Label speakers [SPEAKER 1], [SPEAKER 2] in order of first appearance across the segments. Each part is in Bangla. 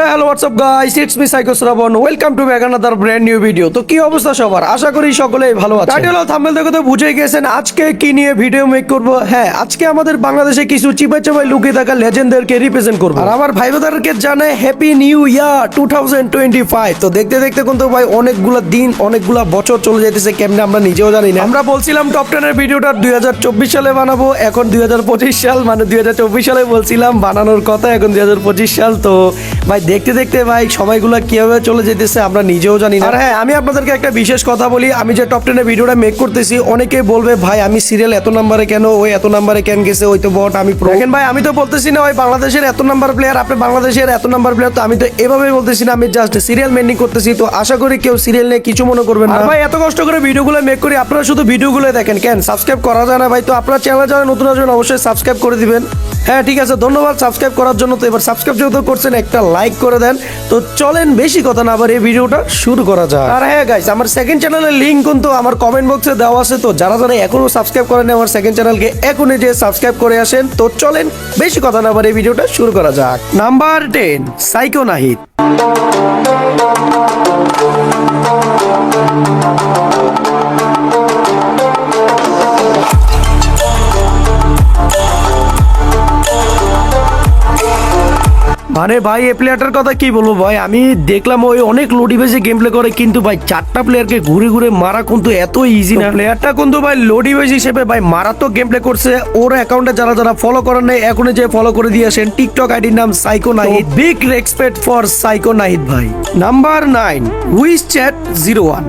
[SPEAKER 1] Hello WhatsApp guys, it's me psycho Shrabon. Welcome to back another brand new video. তো কি অবস্থা সবার? আশা করি সকলেই ভালো আছেন। টাইটেল ও থাম্বনেল দেখে তো বুঝেই গেছেন আজকে কি নিয়ে ভিডিও মেক করব। হ্যাঁ, আজকে আমাদের বাংলাদেশে কিছু চিপাই চাপাই লুকিয়ে থাকা লেজেন্ডদেরকে রিপ্রেজেন্ট করব। আর আমার ভাই বোনদেরকে জানাই হ্যাপি নিউ ইয়ার 2025। তো দেখতে দেখতে কিন্তু ভাই অনেকগুলা দিন অনেকগুলা বছর চলে যাইতেছে, কেমনে আমরা নিজেও জানি না। আমরা বলছিলাম টপ 10 এর ভিডিওটা 2024 সালে বানাবো, এখন 2025 সাল, মানে 2024 সালে বলছিলাম বানানোর কথা, এখন 2025 সাল। তো ভাই দেখতে দেখতে ভাই সময়গুলো কিভাবে চলে যেতেছে আমরা নিজেও জানি না। আর হ্যাঁ, আমি আপনাদেরকে একটা বিশেষ কথা বলি, আমি যে টপ 10 এর ভিডিওটা মেক করতেছি অনেকেই বলবে ভাই আমি সিরিয়াল এত নাম্বারে কেন, ওই এত নাম্বারে কেন গেছে, ওই তো বট, আমি প্রো। দেখেন ভাই, আমি তো বলতেছি না ওই বাংলাদেশের এত নাম্বার প্লেয়ার, আপনি বাংলাদেশের এত নাম্বার প্লেয়ার, তো আমি তো এভাবেই বলতেছি না, আমি জাস্ট সিরিয়াল মেনটেন করতেছি। তো আশা করি কেউ সিরিয়াল নিয়ে কিছু মনে করবেন না। ভাই এত কষ্ট করে ভিডিওগুলো মেক করি, আপনারা শুধু ভিডিওগুলো দেখেন, কেন সাবস্ক্রাইব করা যায় না ভাই? তো আপনারা চ্যানেলে যারা নতুন আসবেন অবশ্যই সাবস্ক্রাইব করে দিবেন। হ্যাঁ ঠিক আছে, ধন্যবাদ সাবস্ক্রাইব করার জন্য। তো এবার সাবস্ক্রাইব যেহেতু করছেন একটা লাইক করে দেন। তো চলেন বেশি কথা না বলে এই ভিডিওটা শুরু করা যাক। আর হ্যাঁ গাইস, আমার সেকেন্ড চ্যানেলের লিংক কিন্তু আমার কমেন্ট বক্সে দেওয়া আছে। তো যারা যারা এখনো সাবস্ক্রাইব করেন আমার সেকেন্ড চ্যানেলকে এখনই যে সাবস্ক্রাইব করে আসেন। তো চলেন বেশি কথা না বলে এই ভিডিওটা শুরু করা যাক। Number 10, psycho Nahid. মানে ভাই এই প্লেয়ারটার কথা কি বলবো ভাই, আমি দেখলাম ওই অনেক লো ডিভাইসে গেম প্লে করে, কিন্তু ভাই চারটা প্লেয়ারকে ঘুরে ঘুরে মারা কিন্তু এত ইজি না। প্লেয়ারটা কিন্তু ভাই লো ডিভাইস হিসেবে ভাই মারাত্মক গেম প্লে করছে। ওর অ্যাকাউন্টে যারা যারা ফলো করেন নাই এখনই যে ফলো করে দিয়ে আসেন। টিকটক আইডির নাম psycho Nahid. Big respect for psycho Nahid ভাই। নাম্বার 9, উইস চ্যাট 01।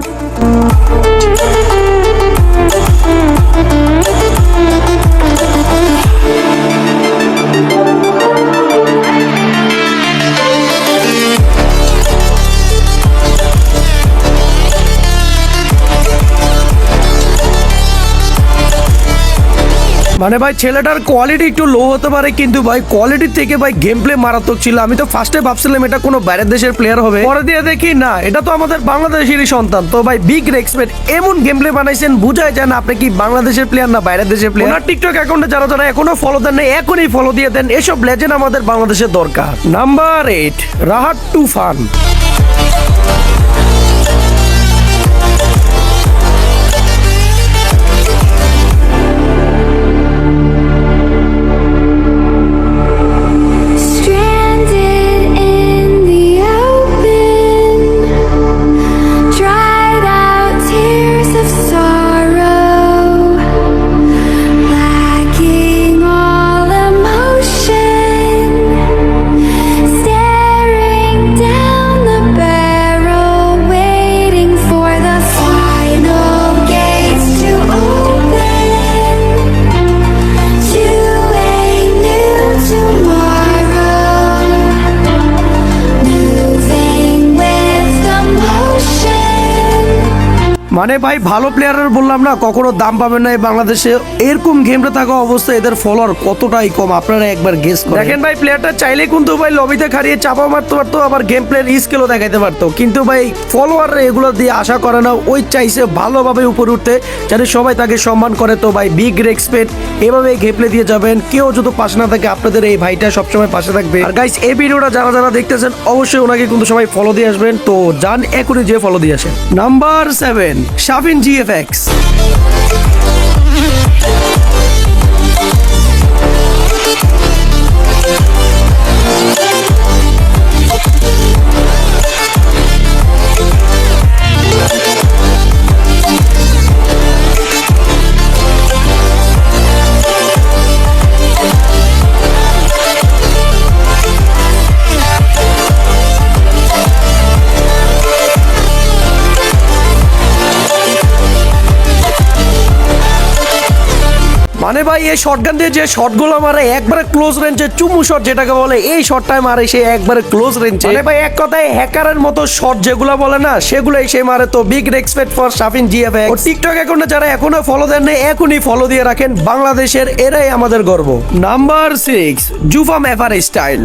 [SPEAKER 1] মানে ভাই ছেলেটার কোয়ালিটি একটু লো হতে পারে, কিন্তু ভাই কোয়ালিটি থেকে ভাই গেম প্লে মারাত্মক ছিল। আমি তো ফার্স্টে ভাবছিলাম এটা কোনো বাইরের দেশের প্লেয়ার হবে, পরে দিয়ে দেখি না, এটা তো আমাদের বাংলাদেশেরই সন্তান। তো ভাই বিগ রেসপেক্ট, এমন গেম প্লে বানাইছেন বুঝাই যায় না আপনি কি বাংলাদেশের প্লেয়ার না বাইরের দেশের প্লেয়ার। ওনার টিকটক অ্যাকাউন্টে যারা যারা এখনো ফলো দেন না এখনই ফলো দিয়ে দেন, এসব লেজেন্ড আমাদের বাংলাদেশের দরকার। নাম্বার 8, রাহাত তুফান। মানে ভাই ভালো প্লেয়ারের বললাম না কখনো দাম পাবেন না এই বাংলাদেশে। এরকম গেমটা থাকা অবস্থায় এদের ফলোয়ার কতটাই কম আপনারা একবার গেস করেন। দেখেন ভাই প্লেয়ারটা চাইলে কিন্তু ভাই লবিতে খারিয়ে চাপা মারতে পারতো, আবার গেম প্লের স্কিলও দেখাইতে পারতো, কিন্তু ভাই ফলোয়ার এগুলো দিয়ে আশা করে না। ওই চাইছে ভালোভাবে উপরে উঠতে, যাতে সবাই তাকে সম্মান করে। তো ভাই বিগ রেসপেক্ট, এভাবে গেম প্লে দিয়ে যাবেন। কেউ যদি পাশে না থাকে আপনাদের এই ভাইটা সবসময় পাশে থাকবে। আর গাইস এই ভিডিওটা যারা যারা দেখতেছেন অবশ্যই ওনাকে কিন্তু সবাই ফলো দিয়ে আসবেন। তো যান এখনই যে ফলো দিয়ে আসেন। Number 7, Shafin GFX. মানে ভাই এই শটগান দিয়ে যে শটগুলো মারে একবারে ক্লোজ রেঞ্জে, চুমু শট যেটাকে বলে, এই শটটাই মারে সে একবারে ক্লোজ রেঞ্জে। মানে ভাই এক কথায় হ্যাকারের মতো শট যেগুলো বলে না সেগুলোই সে মারে। তো big respect for Shafin GFX. ও টিকটক অ্যাকাউন্টে যারা এখনো ফলো দেন না এখনই ফলো দিয়ে রাখেন, বাংলাদেশের এরাই আমাদের গর্ব। নাম্বার 6, জুফাম FR style.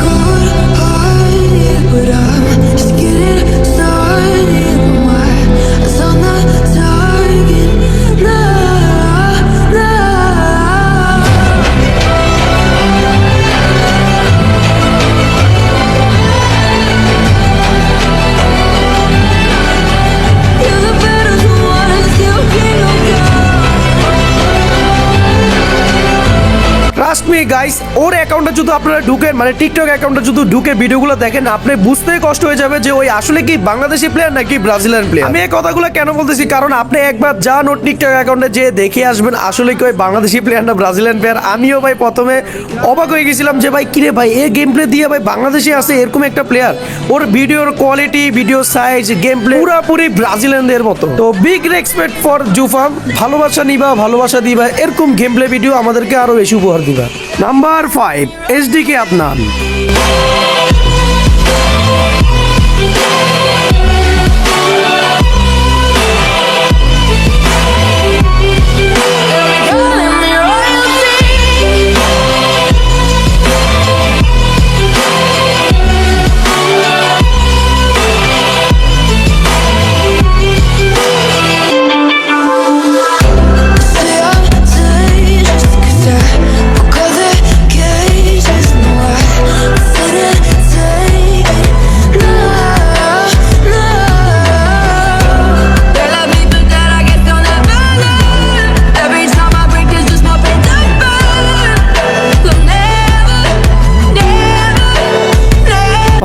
[SPEAKER 2] Cold heart, but I'm just getting
[SPEAKER 1] me guys, ওর অ্যাকাউন্টে যদি আপনারা ঢুকেন, মানে টিকটক অ্যাকাউন্টে যদি ঢুকে ভিডিওগুলো দেখেন, আপনি বুঝতেই কষ্ট হয়ে যাবে যে ওই আসলে কি বাংলাদেশি প্লেয়ার নাকি ব্রাজিলিয়ান প্লেয়ার। আমি এই কথাগুলো কেন বলতেছি, কারণ আপনি একবার যান ওর টিকটক অ্যাকাউন্টে যে দেখে আসবেন আসলে কি ওই বাংলাদেশি প্লেয়ার না ব্রাজিলিয়ান প্লেয়ার। আমিও ভাই প্রথমে অবাক হয়ে গেছিলাম যে ভাই কিরে ভাই এই গেম প্লে দিয়ে ভাই বাংলাদেশে আছে এরকম একটা প্লেয়ার। ওর ভিডিওর quality, video size, game play পুরোপুরি ব্রাজিলিয়ানদের মতো। তো বিগ রেসপেক্ট ফর জুফাম, ভালোবাসা নিবা, ভালোবাসা দিবা, এরকম গেম প্লে ভিডিও আমাদেরকে আরো বেশি উপহার দিবা। Number 5, SDK Adnan.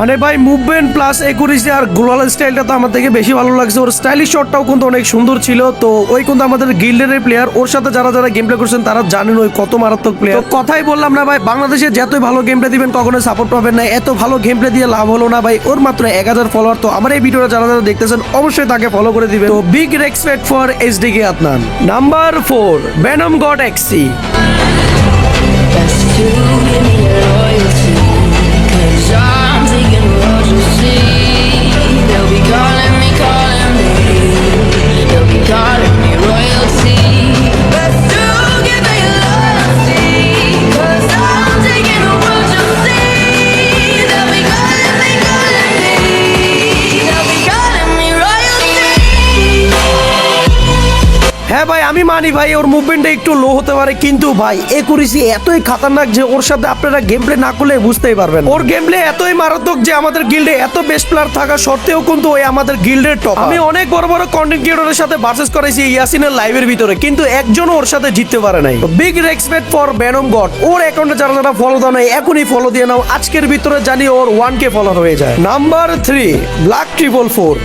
[SPEAKER 1] মানে ভাই মুভমেন্ট প্লাস একুরেসি আর গ্লোবাল স্টাইলটা তো আমার থেকে বেশি ভালো লাগছে। ওর স্টাইলিশ শটটাও কিন্তু অনেক সুন্দর ছিল। তো ওই কিন্তু আমাদের গিল্ডের প্লেয়ার, ওর সাথে যারা যারা গেম প্লে করছেন তারা জানেন ওই কত মারাত্মক প্লেয়ার। কথাই বললাম না ভাই, বাংলাদেশে যতই ভালো গেম প্লে দিবেন কখনো সাপোর্ট পাবেন না। এত ভালো গেম প্লে দিয়ে লাভ হলো না ভাই। ওর মাত্র 1000 ফলোয়ার। তো আমার এই ভিডিওটা যারা যারা দেখতেছেন অবশ্যই তাকে ফলো করে দিবেন। তো big respect for SDK Adnan. Number 4, Venom God এক্সি। হ্যাঁ ভাই আমি মানি ভাই ওর মুভমেন্টটা একটু লো হতে পারে, কিন্তু ভাই একুরেসি এতই খতরনাক যে ওর সাথে আপনারা গেম প্লে না করলে বুঝতেই পারবেন। ওর গেম প্লে এতই মারাত্মক যে আমাদের গিল্ডে এত বেস্ট প্লেয়ার থাকা সত্ত্বেও কিন্তু ওই আমাদের গিল্ডের টপ। আমি অনেক বড় বড় কন্টেন্ট ক্রিয়েটরের সাথে ভার্সেস করেছি ইয়াসিনের লাইভের ভিতরে, কিন্তু একজনও ওর সাথে জিততে পারে নাই। Big respect for Venom God. ওর অ্যাকাউন্টে যারা যারা ফলো দাও নাই এখনই ফলো দিয়ে নাও, আজকের ভিতরে জানি ওর 1K ফলোয়ার হয়ে যায়। Number 3, black 444।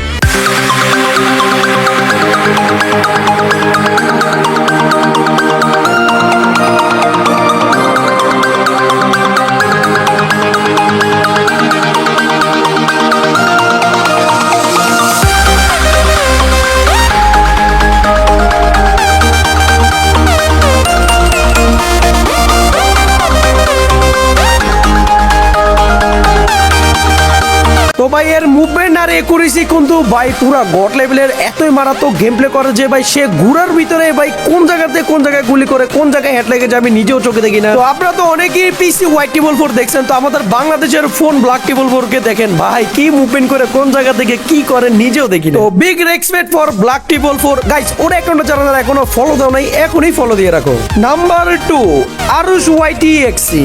[SPEAKER 1] তো ভাই এর মুভমেন্ট আর একুরেসি কিন্তু ভাই পুরা গড লেভেলের। এতই মারাত্মক গেম প্লে করে যে ভাই সে ঘুরার ভিতরে ভাই কোন জায়গাতে কোন জায়গায় গুলি করে কোন জায়গায় হেড লেগে যায় আমি নিজেও চোখে দেখি না। তো আপনারা তো অনেকেই পিসি হোয়াইট 444 দেখছেন, তো আমাদের বাংলাদেশের ফোন ব্ল্যাক 444 কে দেখেন ভাই কি মুভমেন্ট করে কোন জায়গা থেকে কি করে নিজেও দেখি না। তো big respect for black 444 guys. ওর অ্যাকাউন্টে যারা যারা এখনো ফলো দাও নাই এখনই ফলো দিয়ে রাখো। নাম্বার 2, আরুষ ওয়াইটি এক্সি।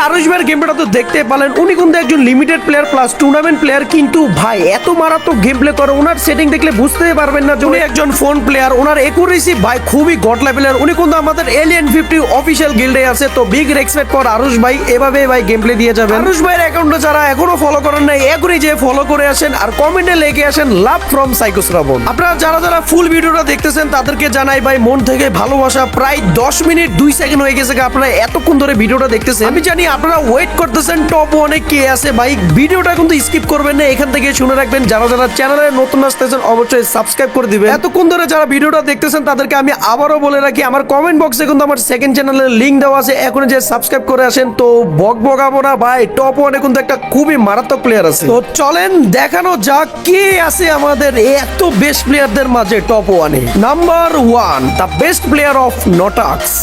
[SPEAKER 1] আরুষ ভাইয়ের গেম প্লেটা তো দেখতে পেলেন, উনি কিন্তু একজন limited player plus tournament player, কিন্তু ভাই এত মারাত্মক গেম প্লে করে ওনার সেটিং দেখলে বুঝতেই পারবেন না যে উনি একজন ফোন প্লেয়ার। ওনার একুরেসি ভাই খুবই গড লেভেলের। উনি কিন্তু আমাদের এলিয়েন 50 অফিসিয়াল গিল্ডে আছে। তো বিগ রেসপেক্ট ফর আরুষ ভাই, এভাবে ভাই গেম প্লে দিয়ে যাবেন। আরুষ ভাইয়ের অ্যাকাউন্টে যারা এখনো ফলো করেন নাই এখনই যে ফলো করে আসেন আর কমেন্টে লিখে আসেন লাভ ফ্রম সাইকো শ্রাবণ। আপনারা যারা যারা ফুল ভিডিওটা দেখতেছেন তাদেরকে জানাই ভাই মন থেকে ভালোবাসা। প্রায় 10 মিনিট 2 সেকেন্ড হয়ে গেছে আপনারা এতক্ষণ ধরে ভিডিওটা দেখতেছেন। আমি জানি আপনারা ওয়েট করতেছেন টপ 1-এ কে আছে ভাই, ভিডিওটা কিন্তু স্কিপ করবেন না, এখান থেকে শুনে রাখবেন। যারা যারা চ্যানেলে নতুন আসতেছেন অবশ্যই সাবস্ক্রাইব করে দিবেন। এতক্ষণ ধরে যারা ভিডিওটা দেখতেছেন তাদেরকে আমি আবারও বলে রাখি, আমার কমেন্ট বক্সে কিন্তু আমার সেকেন্ড চ্যানেলের লিংক দেওয়া আছে, এখন যে সাবস্ক্রাইব করে আসেন। তো বকবকাবো না ভাই, টপ 1-এ কিন্তু একটা খুবই মারাত্মক প্লেয়ার আছে। তো চলেন দেখানো যাক কে আছে আমাদের এত বেস্ট প্লেয়ারদের মাঝে টপ 1-এ। Number 1, the best player of Notax.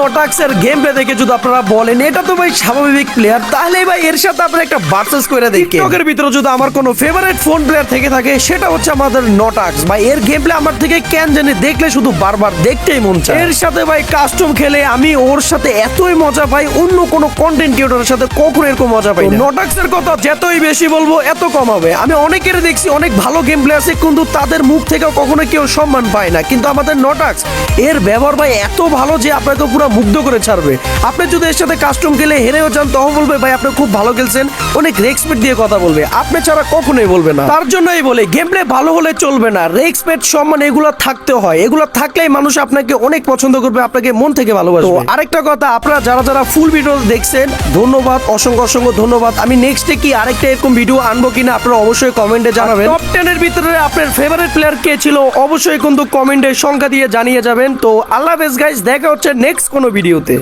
[SPEAKER 1] নটাক্সের গেম প্লে দেখে যদি আপনারা বলেন এটা তো ভাই স্বাভাবিক প্লেয়ার, তাহলে ভাই এর সাথে আপনারা একটা ভার্সেস করে দেখেন। টিকটকের ভিতরে যদি আমার কোনো ফেভারিট ফোন প্লেয়ার থেকে থাকে সেটা হচ্ছে আমাদের নটাক্স ভাই। এর গেম প্লে আমার থেকে কেন জানি দেখলে শুধু বারবার দেখতেই মন চায়। এর সাথে ভাই কাস্টম খেলে আমি ওর সাথে এতই মজা পাই, অন্য কোনো কন্টেন্ট ক্রিয়েটরের সাথে কখনো এরকম মজা পাই না। নটাক্সের কথা যতই বেশি বলবো এত কম হবে। আমি অনেকের দেখছি অনেক ভালো গেম প্লে আছে কিন্তু তাদের মুখ থেকে কখনো কেউ সম্মান পায় না, কিন্তু আমাদের নটাক্স এর ব্যবহার ভাই এত ভালো যে আপনাকে পুরো মুগ্ধ করে ছাড়বে। আপনি যদি এর সাথে কাস্টম খেলে হেরেও যান তখন বলবে ভাই আপনি খুব ভালো খেলছেন, অনেক রেসপেক্ট দিয়ে কথা বলবে, আপনি ছাড়া কখনোই বলবে না। তার জন্যই বলে গেম প্লে ভালো হলে চলবে না, রেসপেক্ট সম্মান এগুলো থাকতে হয়। এগুলো থাকলেই মানুষ আপনাকে অনেক পছন্দ করবে, আপনাকে মন থেকে ভালোবাসবে। আরেকটা কথা, আপনারা যারা যারা ফুল ভিডিও দেখছেন ধন্যবাদ, অসংখ্য অসংখ্য ধন্যবাদ। আমি নেক্সটে কি আরেকটা এরকম ভিডিও আনবো কিনা আপনারা অবশ্যই কমেন্টে জানাবেন। টপ 10 এর ভিতরে আপনার ফেভারিট প্লেয়ার কে ছিল অবশ্যই কিন্তু কমেন্টে সংখ্যা দিয়ে জানিয়ে যাবেন। তো আল্লাহ হাফেজ গাইস, দেখা হচ্ছে নেক্সট কোনো ভিডিওতে।